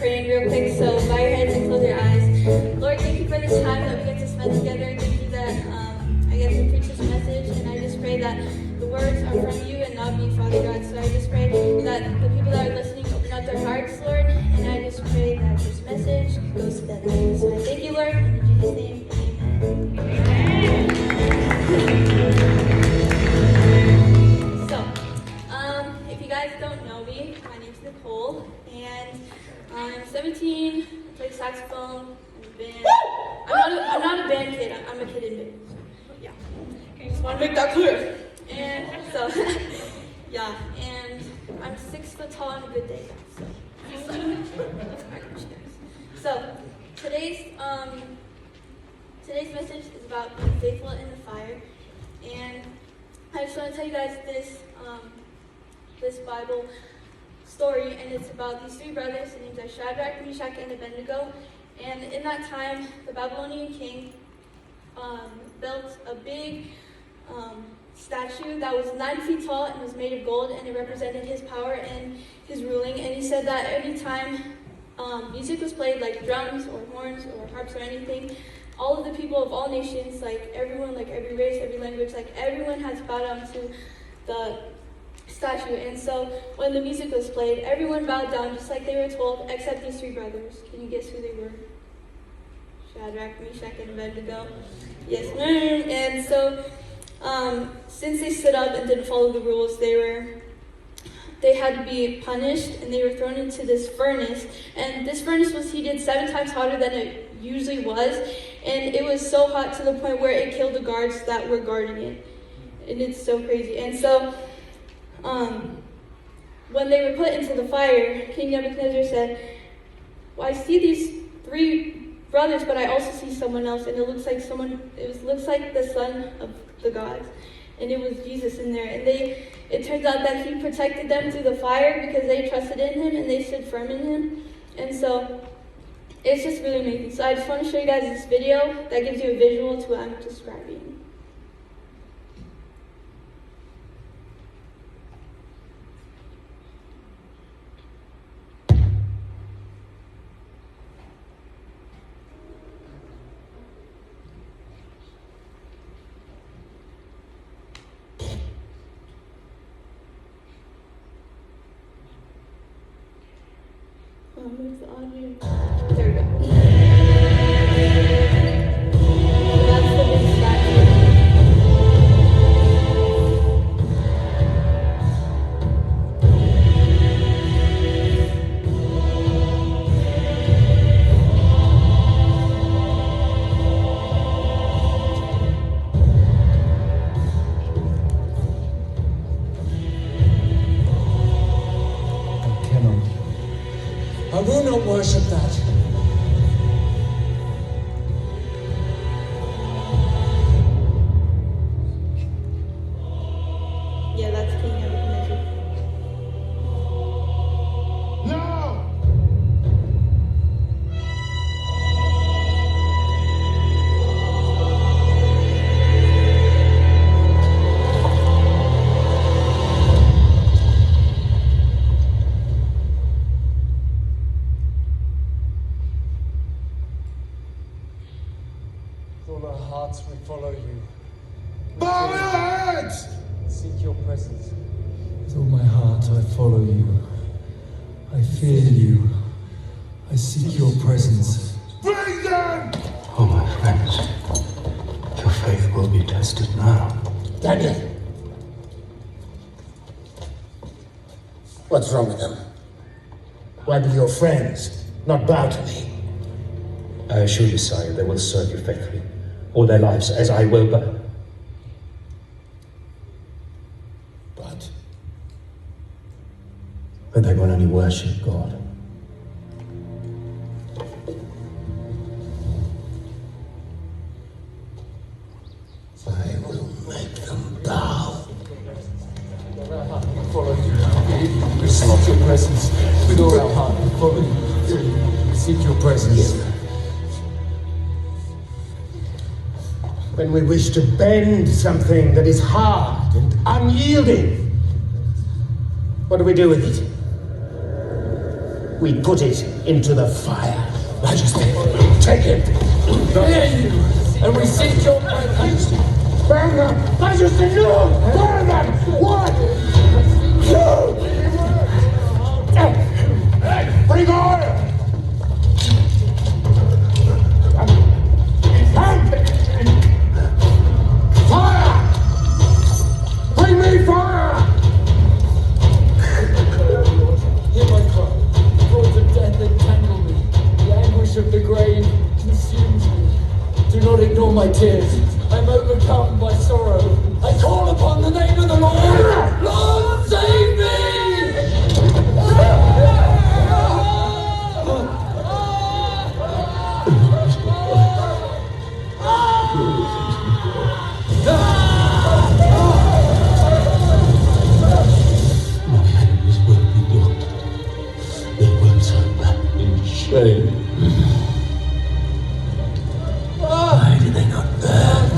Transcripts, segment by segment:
praying real quick, so bow your heads and close your eyes. Lord, thank you for this time that we get to spend together. Thank you that I get to preach this message, and I just pray that the words are from you and not me, Father God. So I just pray that the people that are listening open up their hearts, Lord, and I just pray that this message goes to them. So I thank you, Lord, in Jesus' name, amen. So, if you guys don't know me, my name's Nicole, and I'm 17, I play saxophone, I'm not a band kid, I'm a kid in band. Yeah, I just want to make that clear. And so, yeah, and I'm 6 foot tall on a good day. So today's message is about being faithful in the fire, and I just want to tell you guys this Bible story, and it's about these 3 brothers. Their names are Shadrach, Meshach, and Abednego. And in that time, the Babylonian king built a big statue that was 9 feet tall and was made of gold, and it represented his power and his ruling. And he said that every time music was played, like drums or horns or harps or anything, all of the people of all nations, like everyone, like every race, every language, like everyone had to bow down to the statue. And so when the music was played, everyone bowed down just like they were told, except these 3 brothers. Can you guess who they were? Shadrach, Meshach, and Abednego. Yes, and so since they stood up and didn't follow the rules, they had to be punished, and they were thrown into this furnace. And this furnace was heated 7 times hotter than it usually was, and it was so hot to the point where it killed the guards that were guarding it. And it's so crazy. And so when they were put into the fire, King Nebuchadnezzar said, well, I see these 3 brothers, but I also see someone else, and it looks like the son of the gods, and it was Jesus in there. And it turns out that he protected them through the fire because they trusted in him and they stood firm in him. And so it's just really amazing. So I just want to show you guys this video that gives you a visual to what I'm describing. Move the audio. There we go. So that's the big statue. I will not worship that. Yeah, that's King Nebuchadnezzar. No! With all our hearts we follow you. Bow your heads! Seek your presence. With all my heart I follow you. I fear you. I seek your presence. Bring them! Oh, my friends, your faith will be tested now. Daniel! What's wrong with them? Why do your friends not bow to me? I assure you, sire, they will serve you faithfully all their lives, as I will, but they will only worship God. I will make them bow. Follow you. We seek your presence. With all our heart we follow you. We seek your presence. When we wish to bend something that is hard and unyielding, what do we do with it? we put it into the fire. Majesty, Take it! fear you, and we seek your presence. Burn them! Majesty, no! Burn them! One! Two! Bring oil! Fire! Bring me fire! Hear my cry. The cords of death entangle me. The anguish of the grave consumes me. Do not ignore my tears. I am overcome by sorrow. I call upon the name of the Lord. Lord, save me! My enemies will be done. They will turn back in shame. Why do they not burn?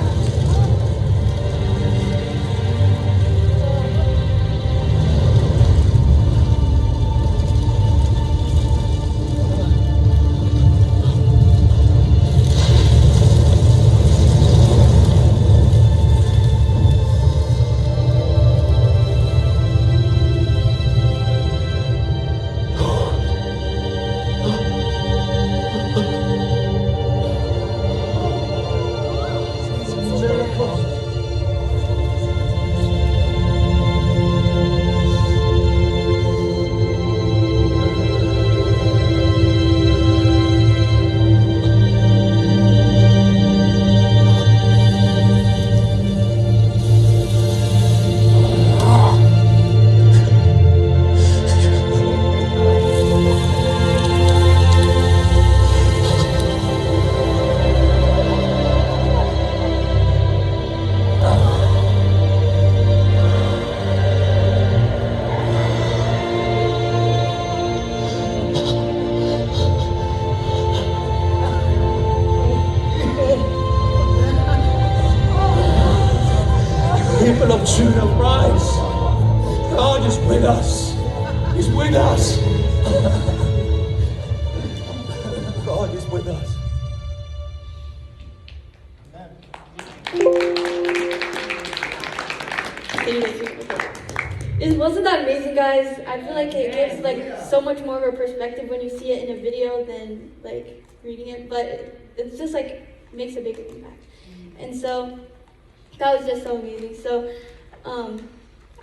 People of Judah, rise! God is with us. He's with us. God is with us. Wasn't that amazing, guys? I feel like it gives like so much more of a perspective when you see it in a video than like reading it, but it's just like makes a bigger impact. And so that was just so amazing. So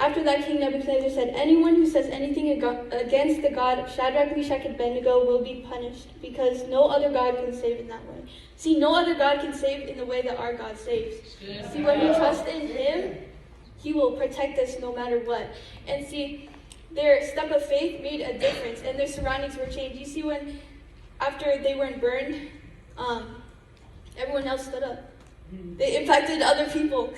after that, King Nebuchadnezzar said, "Anyone who says anything against the God of Shadrach, Meshach, and Abednego will be punished, because no other God can save in that way." See, no other God can save in the way that our God saves. See, when we trust in Him, He will protect us no matter what. And see, their step of faith made a difference, and their surroundings were changed. You see, when after they weren't burned, everyone else stood up. They impacted other people.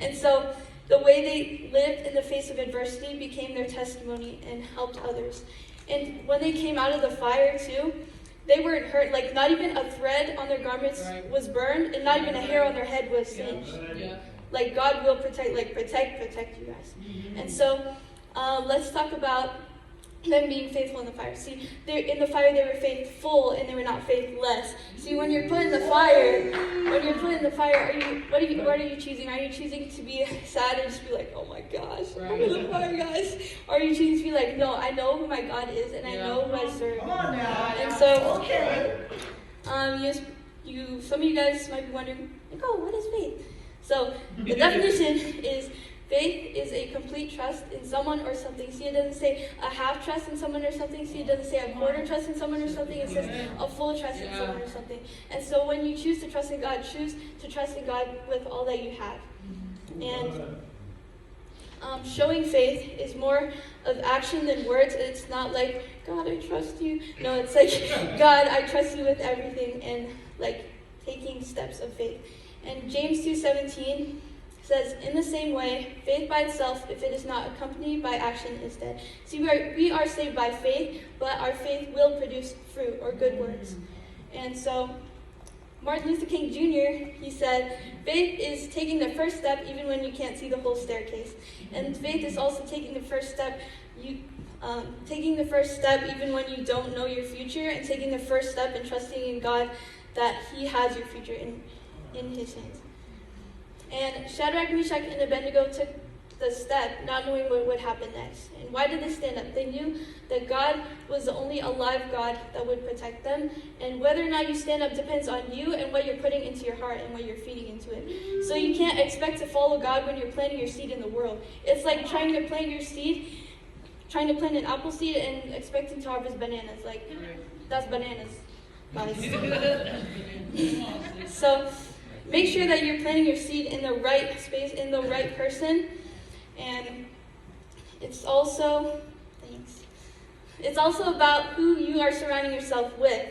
And so the way they lived in the face of adversity became their testimony and helped others. And when they came out of the fire too, they weren't hurt. Like, not even a thread on their garments was burned, and not even a hair on their head was singed. Like, God will protect you guys. And so let's talk about them being faithful in the fire. See, in the fire they were faithful and they were not faithless. See, when you're put in the fire, what are you choosing? Are you choosing to be sad and just be like, "Oh my gosh, I'm in the fire, guys"? Or are you choosing to be like, "No, I know who my God is and I know who I serve"? And so, some of you guys might be wondering, "Nicole, what is faith?" So the definition is, faith is a complete trust in someone or something. See, it doesn't say a half trust in someone or something. See, it doesn't say a quarter trust in someone or something. It says a full trust in someone or something. And so when you choose to trust in God, choose to trust in God with all that you have. And showing faith is more of action than words. It's not like, "God, I trust you." No, it's like, "God, I trust you with everything," and like taking steps of faith. And James 2:17 says, "In the same way, faith by itself, if it is not accompanied by action, is dead." See, we are saved by faith, but our faith will produce fruit or good works. And so Martin Luther King Jr., he said, "Faith is taking the first step even when you can't see the whole staircase." And faith is also taking the first step taking the first step even when you don't know your future, and taking the first step in trusting in God that He has your future in His hands. And Shadrach, Meshach, and Abednego took the step, not knowing what would happen next. And why did they stand up? They knew that God was the only alive God that would protect them. And whether or not you stand up depends on you and what you're putting into your heart and what you're feeding into it. So you can't expect to follow God when you're planting your seed in the world. It's like trying to plant your seed, trying to plant an apple seed and expecting to harvest bananas. Like, that's bananas, guys. So make sure that you're planting your seed in the right space, in the right person. And it's also about who you are surrounding yourself with.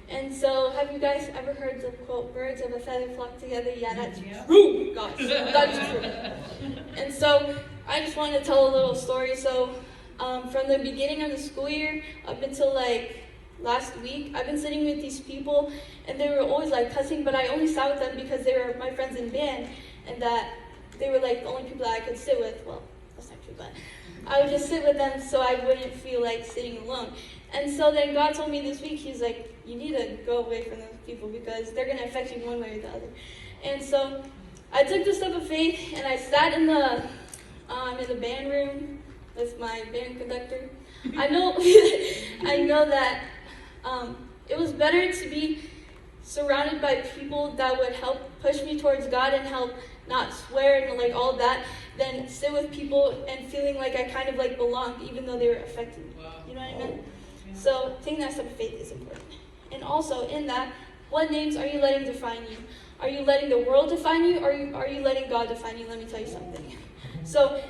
And so, have you guys ever heard the quote, birds of a feather flock together? Yeah, that's true, guys. That's true. And so, I just want to tell a little story. So, from the beginning of the school year up until like last week, I've been sitting with these people, and they were always like cussing, but I only sat with them because they were my friends in band, and that they were like the only people that I could sit with. Well, that's not true, but I would just sit with them so I wouldn't feel like sitting alone. And so then God told me this week, He's like, you need to go away from those people because they're going to affect you one way or the other. And so I took the step of faith, and I sat in the band room with my band conductor. I know that it was better to be surrounded by people that would help push me towards God and help not swear and like all of that, than sit with people and feeling like I kind of like belonged even though they were affecting me. You know what I mean? So taking that step of faith is important. And also in that, what names are you letting define you? Are you letting the world define you, or are you letting God define you? Let me tell you something. So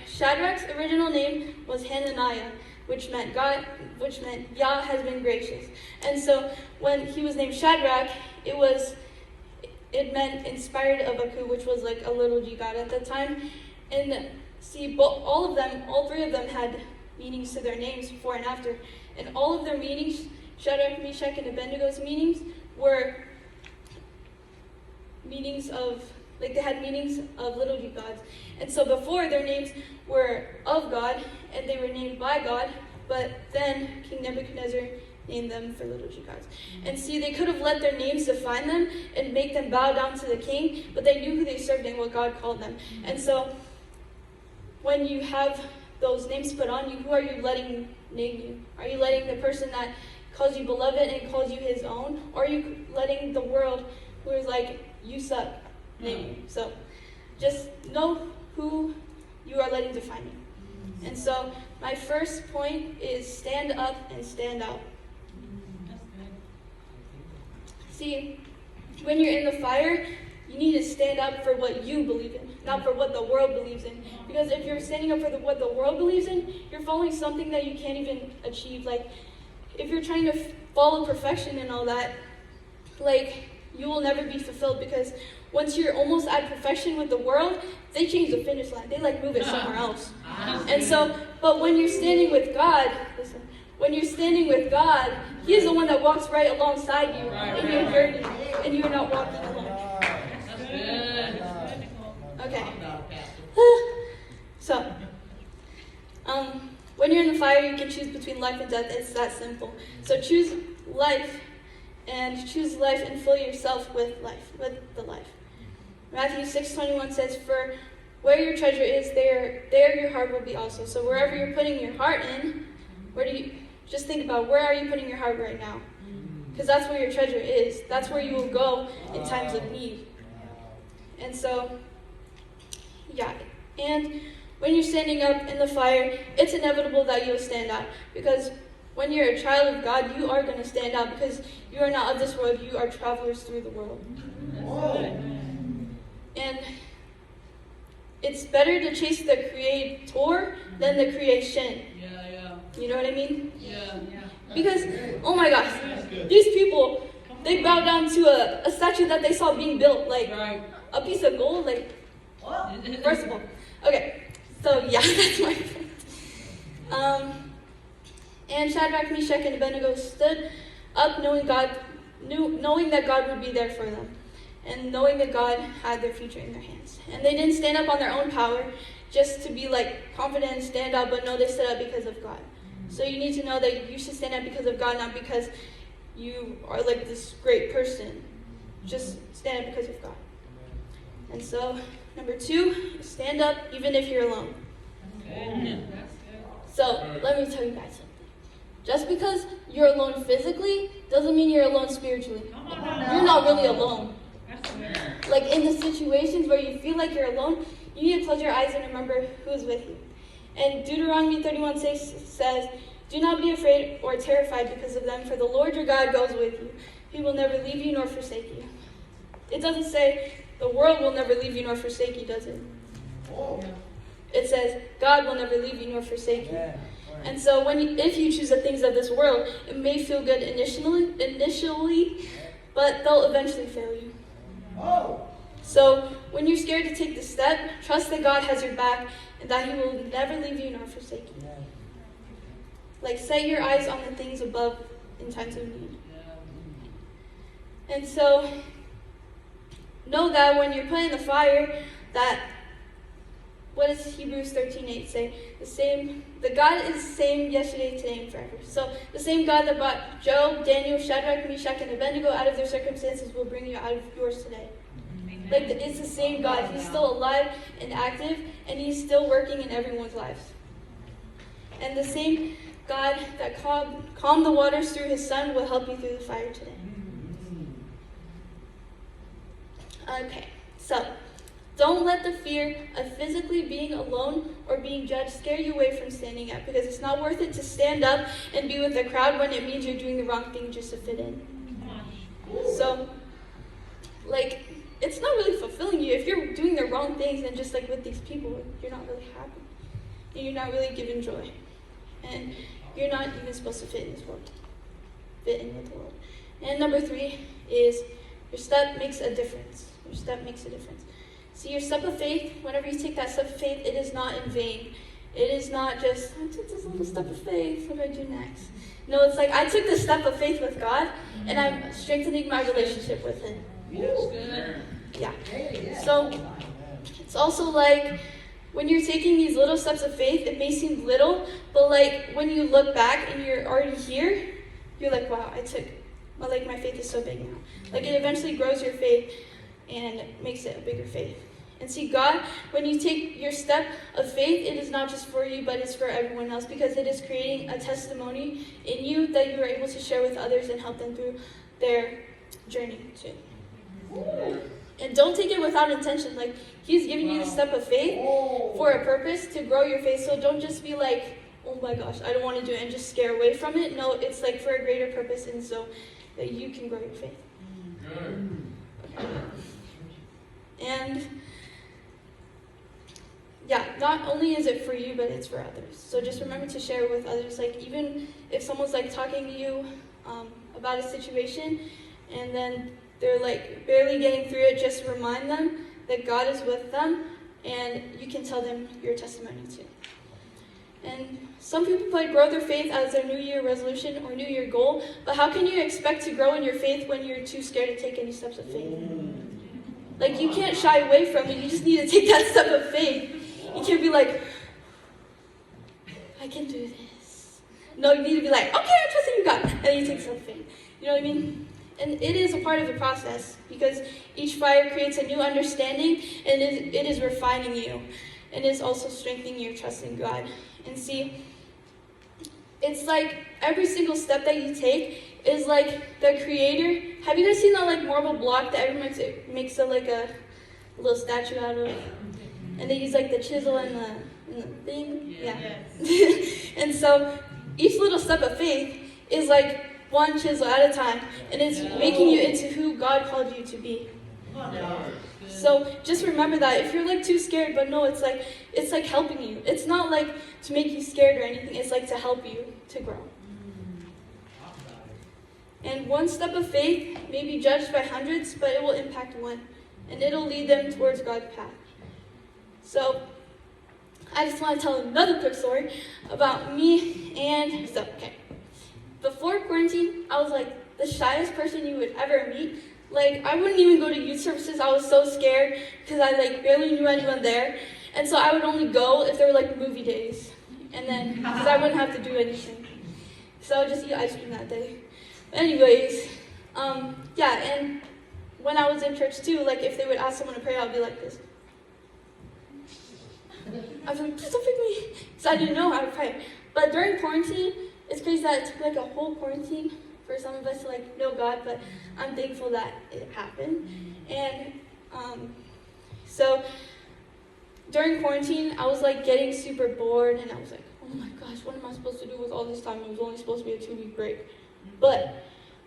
Shadrach's original name was Hananiah, which meant Yah has been gracious. And so when he was named Shadrach, it meant inspired of Aku, which was like a little G god at the time. And see, all three of them had meanings to their names before and after. And all of their meanings, Shadrach, Meshach, and Abednego's meanings, were meanings of, like they had meanings of little G gods. And so before, their names were of God, and they were named by God, but then King Nebuchadnezzar named them for little G gods. And see, they could have let their names define them and make them bow down to the king, but they knew who they served and what God called them. And so when you have those names put on you, who are you letting name you? Are you letting the person that calls you beloved and calls you his own? Or are you letting the world who is like, you suck, name you? So just know who you are letting define you. And so my first point is stand up and stand out. See, when you're in the fire, you need to stand up for what you believe in, not for what the world believes in. Because if you're standing up for what the world believes in, you're following something that you can't even achieve. Like, if you're trying to follow perfection and all that, like, you will never be fulfilled, because once you're almost at perfection with the world, they change the finish line. They like move it somewhere else. And so, but when you're standing with God, listen, when you're standing with God, He is the one that walks right alongside you in your journey, and you're not walking alone. Okay. So, when you're in the fire, you can choose between life and death. It's that simple. So choose life, and fill yourself with life, with the life. Matthew 6:21 says, "For where your treasure is, there your heart will be also." So wherever you're putting your heart in, just think about, where are you putting your heart right now? Because that's where your treasure is. That's where you will go in times of need. And so, yeah. And when you're standing up in the fire, it's inevitable that you'll stand out. Because when you're a child of God, you are going to stand out, because you are not of this world. You are travelers through the world. And it's better to chase the creator than the creation. You know what I mean? Because, oh my gosh, these people, they bow down to a statue that they saw being built, like a piece of gold, like, first of all. Okay, so yeah, that's my point. And Shadrach, Meshach, and Abednego stood up knowing that God would be there for them, and knowing that God had their future in their hands. And they didn't stand up on their own power. just to be like confident and stand up, but no, they stood up because of God. So you need to know that you should stand up because of God, not because you are like this great person. Just stand up because of God. And so, number 2, stand up even if you're alone. So, let me tell you guys something. Just because you're alone physically doesn't mean you're alone spiritually. You're not really alone. Like in the situations where you feel like you're alone, you need to close your eyes and remember who's with you. And Deuteronomy 31:6 says, "Do not be afraid or terrified because of them, for the Lord your God goes with you. He will never leave you nor forsake you." It doesn't say the world will never leave you nor forsake you, does it? It says God will never leave you nor forsake you. And so if you choose the things of this world, it may feel good initially, but they'll eventually fail you. So when you're scared to take the step, trust that God has your back and that He will never leave you nor forsake you. Like, set your eyes on the things above in times of need. And so know that when you're put in the fire, that what does Hebrews 13:8 say? The God is the same yesterday, today, and forever. So the same God that brought Job, Daniel, Shadrach, Meshach, and Abednego out of their circumstances will bring you out of yours today. Like, it's the same God. He's still alive and active, and He's still working in everyone's lives. And the same God that calmed the waters through His Son will help you through the fire today. Okay, so don't let the fear of physically being alone or being judged scare you away from standing up, because it's not worth it to stand up and be with the crowd when it means you're doing the wrong thing just to fit in. So, like, it's not really fulfilling you if you're doing the wrong things and just like with these people, you're not really happy. And you're not really given joy. And you're not even supposed to fit in this world. Fit in with the world. And number 3 is your step makes a difference. Your step makes a difference. See, your step of faith, whenever you take that step of faith, it is not in vain. It is not just, I took this little step of faith, what do I do next? No, it's like, I took this step of faith with God, and I'm strengthening my relationship with Him. Yeah. So, it's also like, when you're taking these little steps of faith, it may seem little, but like, when you look back and you're already here, you're like, wow, my faith is so big now. Like, it eventually grows your faith and makes it a bigger faith. And see, God, when you take your step of faith, it is not just for you, but it's for everyone else, because it is creating a testimony in you that you are able to share with others and help them through their journey too. And don't take it without intention. Like, He's giving you the step of faith for a purpose to grow your faith. So don't just be like, oh my gosh, I don't want to do it, and just scare away from it. No, it's like for a greater purpose, and so that you can grow your faith. Okay. And yeah, not only is it for you, but it's for others. So just remember to share it with others. Like, even if someone's like talking to you about a situation, and then they're like barely getting through it, just remind them that God is with them, and you can tell them your testimony too. And some people might grow their faith as their New Year resolution or New Year goal, but how can you expect to grow in your faith when you're too scared to take any steps of faith? Like, you can't shy away from it. You just need to take that step of faith. You can't be like, I can do this. No, you need to be like, okay, I'm trusting you, God. And then you take a step of faith. You know what I mean? And it is a part of the process, because each fire creates a new understanding, and it is refining you. And it's also strengthening your trust in God. And see, it's like every single step that you take is like the Creator. Have you guys seen that like marble block that everyone makes a little statue out of? And they use like the chisel and the thing? Yeah. And so each little step of faith is like one chisel at a time, and it's making you into who God called you to be. So just remember that. If you're like too scared, but no, it's like helping you. It's not like to make you scared or anything. It's like to help you to grow. And one step of faith may be judged by hundreds, but it will impact one, and it'll lead them towards God's path. So I just want to tell another quick story about me. And so, okay, before quarantine, I was like the shyest person you would ever meet. Like, I wouldn't even go to youth services. I was so scared because I like barely knew anyone there. And so I would only go if there were like movie days. And then, because I wouldn't have to do anything. So I would just eat ice cream that day. Anyways, yeah, and when I was in church too, like if they would ask someone to pray, I'd be like this. I was like, please don't pick me. Because I didn't know how to pray. But during quarantine, it's crazy that it took like a whole quarantine for some of us to like know God, but I'm thankful that it happened. And so during quarantine, I was like getting super bored, and I was like, oh my gosh, what am I supposed to do with all this time? It was only supposed to be a 2-week break. But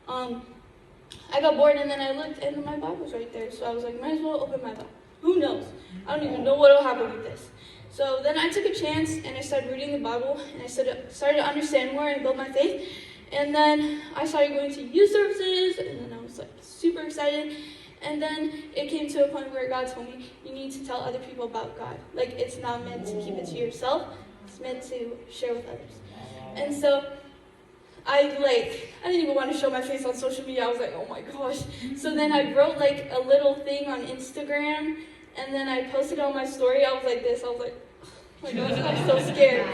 I got bored, and then I looked, and my Bible was right there. So I was like, might as well open my Bible. Who knows? I don't even know what will happen with this. So then I took a chance, and I started reading the Bible, and I started to understand more and build my faith. And then I started going to youth services, and then I was like super excited. And then it came to a point where God told me, you need to tell other people about God. Like, it's not meant to keep it to yourself. It's meant to share with others. And so I didn't even want to show my face on social media. I was like, oh my gosh. So then I wrote like a little thing on Instagram, and then I posted it on my story. I was like this. I was like, oh my gosh, I'm so scared.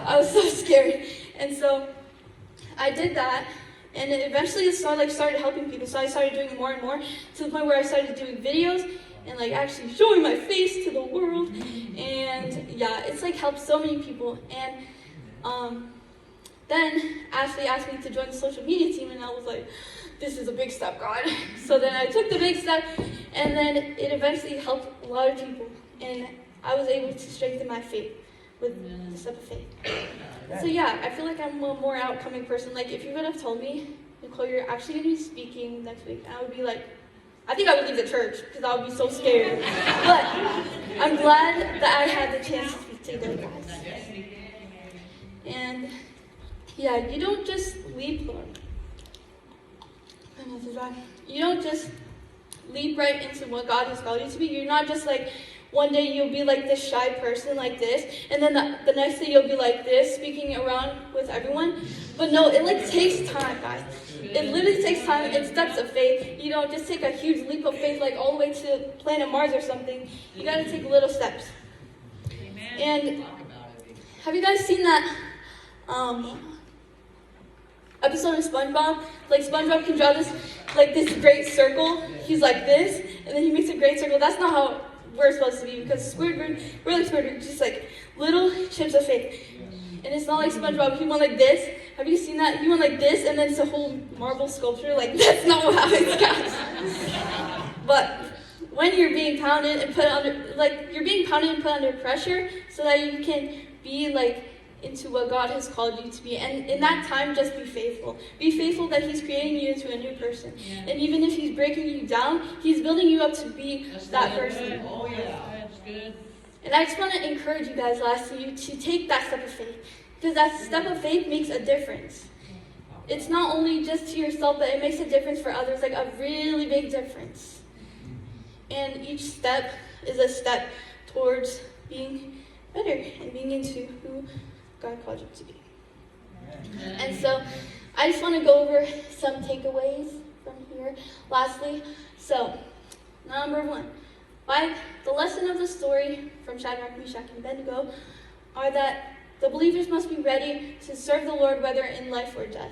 I was so scared. And so I did that. And it eventually started helping people. So I started doing it more and more to the point where I started doing videos and like actually showing my face to the world. And yeah, it's like helped so many people. And then Ashley asked me to join the social media team, and I was like, this is a big step, God. So then I took the big step, and then it eventually helped a lot of people. And I was able to strengthen my faith with the step of faith. So yeah, I feel like I'm a more outcoming person. Like if you would have told me, Nicole, you're actually going to be speaking next week, I would be like, I think I would leave the church because I would be so scared. But I'm glad that I had the chance to speak to you guys. And yeah, you don't just leap, you don't just leap right into what God has called you to be. You're not just like, one day you'll be like this shy person like this, and then the next day you'll be like this, speaking around with everyone. But no, it like takes time, guys. It literally takes time and steps of faith. You don't just take a huge leap of faith like all the way to planet Mars or something. You gotta take little steps. And have you guys seen that episode of SpongeBob? Like SpongeBob can draw this great circle. He's like this, and then he makes a great circle. That's not how we're supposed to be, because we're like Squidward, just like little chips of faith. And it's not like SpongeBob, he went like this. Have you seen that? He went like this, and then it's a whole marble sculpture. Like, that's not what happens, guys. But when you're being pounded and put under pressure so that you can be like into what God has called you to be. And in that time, just be faithful. Be faithful that He's creating you into a new person. Yeah. And even if He's breaking you down, He's building you up to be that person. Oh yeah, that's good. And I just want to encourage you guys lastly to take that step of faith. Because that step of faith makes a difference. It's not only just to yourself, but it makes a difference for others, like a really big difference. And each step is a step towards being better and being into who God called you to be. And so I just want to go over some takeaways from here. Lastly, so number 1, by the lesson of the story from Shadrach, Meshach, and Abednego are that the believers must be ready to serve the Lord whether in life or death.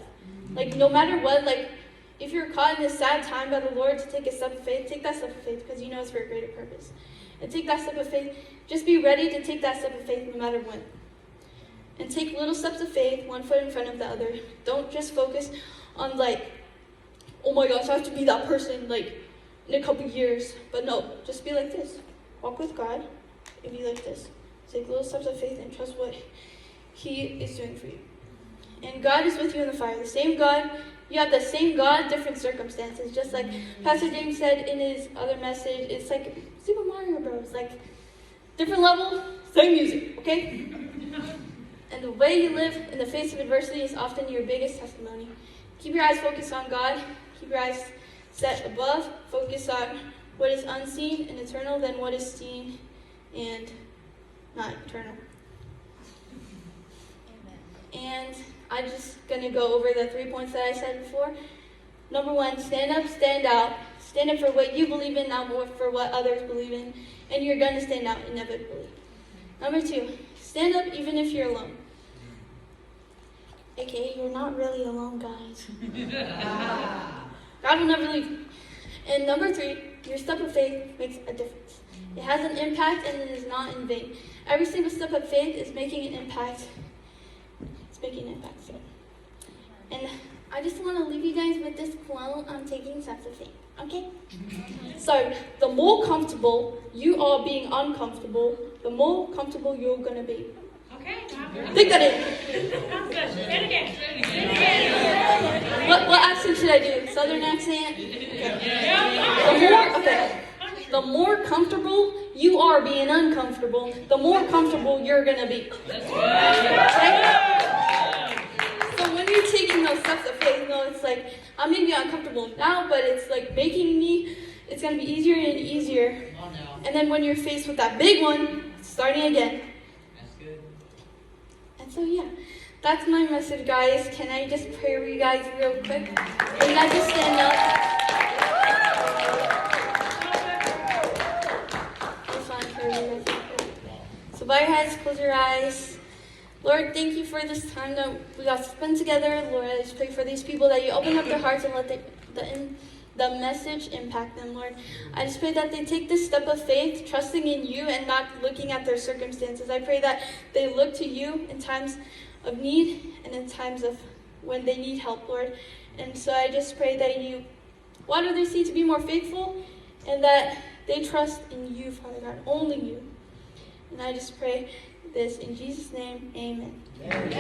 Like no matter what, like if you're caught in this sad time by the Lord to take a step of faith, take that step of faith because you know it's for a greater purpose. And take that step of faith. Just be ready to take that step of faith no matter what. And take little steps of faith, one foot in front of the other. Don't just focus on like, oh my gosh, I have to be that person like in a couple years. But no, just be like this. Walk with God and be like this. Take little steps of faith and trust what He is doing for you. And God is with you in the fire. The same God, you have the same God, different circumstances. Just like Pastor James said in his other message, it's like Super Mario Bros. Like different level, same music, okay? And the way you live in the face of adversity is often your biggest testimony. Keep your eyes focused on God. Keep your eyes set above. Focus on what is unseen and eternal than what is seen and not eternal. Amen. And I'm just going to go over the 3 points that I said before. Number 1, stand up, stand out. Stand up for what you believe in, not more for what others believe in. And you're going to stand out inevitably. Number 2, stand up even if you're alone. AKA, you're not really alone, guys. God will never leave you. And number 3, your step of faith makes a difference. It has an impact and it is not in vain. Every single step of faith is making an impact. It's making an impact. So. And I just want to leave you guys with this quote on taking steps of faith. Okay? So, the more comfortable you are being uncomfortable, the more comfortable you're going to be. Okay. Think that in. Sounds good. Say it again. Say it again. What accent should I do? Southern accent? Okay. The more comfortable you are being uncomfortable, the more comfortable you're going to be. Right? So when you're taking those steps of faith, it's like, I'm maybe uncomfortable now, but it's like it's going to be easier and easier. And then when you're faced with that big one, it's starting again. That's good. And so yeah, that's my message, guys. Can I just pray for you guys real quick? Can you guys just stand up? So bow your heads, close your eyes. Lord, thank you for this time that we got to spend together. Lord, I just pray for these people that you open up their hearts and let the message impact them, Lord. I just pray that they take this step of faith, trusting in you and not looking at their circumstances. I pray that they look to you in times of need and in times of when they need help, Lord. And so I just pray that you water their seed to be more faithful and that they trust in you, Father God, only you. And I just pray this in Jesus' name, amen. Amen.